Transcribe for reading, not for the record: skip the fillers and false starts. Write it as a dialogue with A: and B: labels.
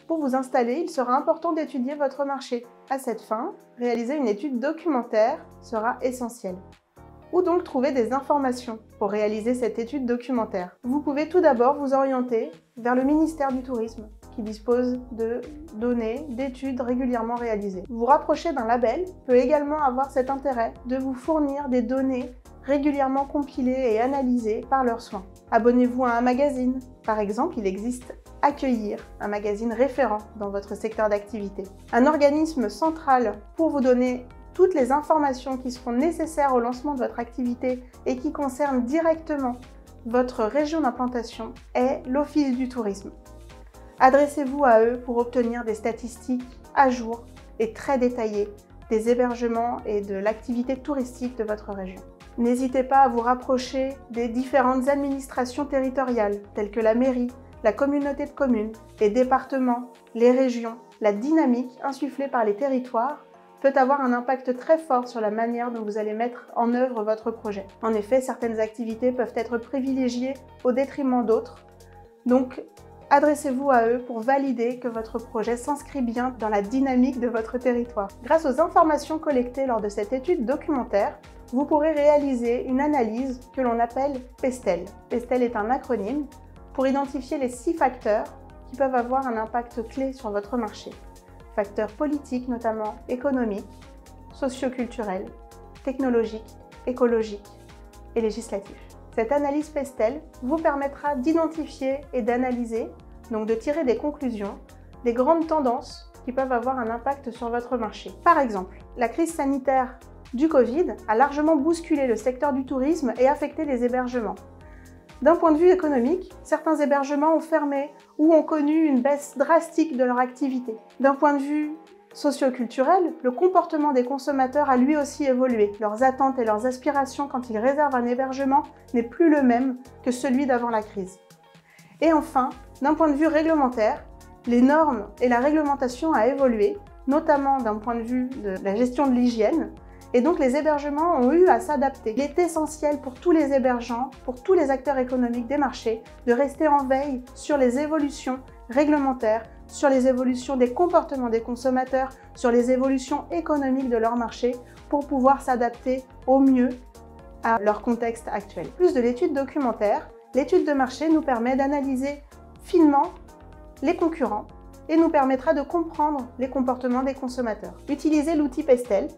A: Pour vous installer, il sera important d'étudier votre marché. À cette fin, réaliser une étude documentaire sera essentiel. Où donc trouver des informations pour réaliser cette étude documentaire? Vous pouvez tout d'abord vous orienter vers le ministère du Tourisme, qui dispose de données, d'études régulièrement réalisées. Vous rapprocher d'un label peut également avoir cet intérêt de vous fournir des données régulièrement compilées et analysées par leurs soins. Abonnez-vous à un magazine. Par exemple, il existe Accueillir, un magazine référent dans votre secteur d'activité. Un organisme central pour vous donner toutes les informations qui seront nécessaires au lancement de votre activité et qui concernent directement votre région d'implantation est l'Office du tourisme. Adressez-vous à eux pour obtenir des statistiques à jour et très détaillées des hébergements et de l'activité touristique de votre région. N'hésitez pas à vous rapprocher des différentes administrations territoriales telles que la mairie, la communauté de communes, les départements, les régions. La dynamique insufflée par les territoires peut avoir un impact très fort sur la manière dont vous allez mettre en œuvre votre projet. En effet, certaines activités peuvent être privilégiées au détriment d'autres. Donc, adressez-vous à eux pour valider que votre projet s'inscrit bien dans la dynamique de votre territoire. Grâce aux informations collectées lors de cette étude documentaire, vous pourrez réaliser une analyse que l'on appelle PESTEL. PESTEL est un acronyme pour identifier les 6 facteurs qui peuvent avoir un impact clé sur votre marché. Facteurs politiques notamment, économiques, socioculturels, technologiques, écologiques et législatifs. Cette analyse PESTEL vous permettra d'identifier et d'analyser, donc de tirer des conclusions, des grandes tendances qui peuvent avoir un impact sur votre marché. Par exemple, la crise sanitaire du Covid a largement bousculé le secteur du tourisme et affecté les hébergements. D'un point de vue économique, certains hébergements ont fermé ou ont connu une baisse drastique de leur activité. D'un point de vue socio-culturel, le comportement des consommateurs a lui aussi évolué. Leurs attentes et leurs aspirations quand ils réservent un hébergement n'est plus le même que celui d'avant la crise. Et enfin, d'un point de vue réglementaire, les normes et la réglementation a évolué, notamment d'un point de vue de la gestion de l'hygiène, et donc les hébergements ont eu à s'adapter. Il est essentiel pour tous les hébergeants, pour tous les acteurs économiques des marchés, de rester en veille sur les évolutions réglementaires, sur les évolutions des comportements des consommateurs, sur les évolutions économiques de leur marché, pour pouvoir s'adapter au mieux à leur contexte actuel. Plus de l'étude documentaire, l'étude de marché nous permet d'analyser finement les concurrents et nous permettra de comprendre les comportements des consommateurs. Utilisez l'outil PESTEL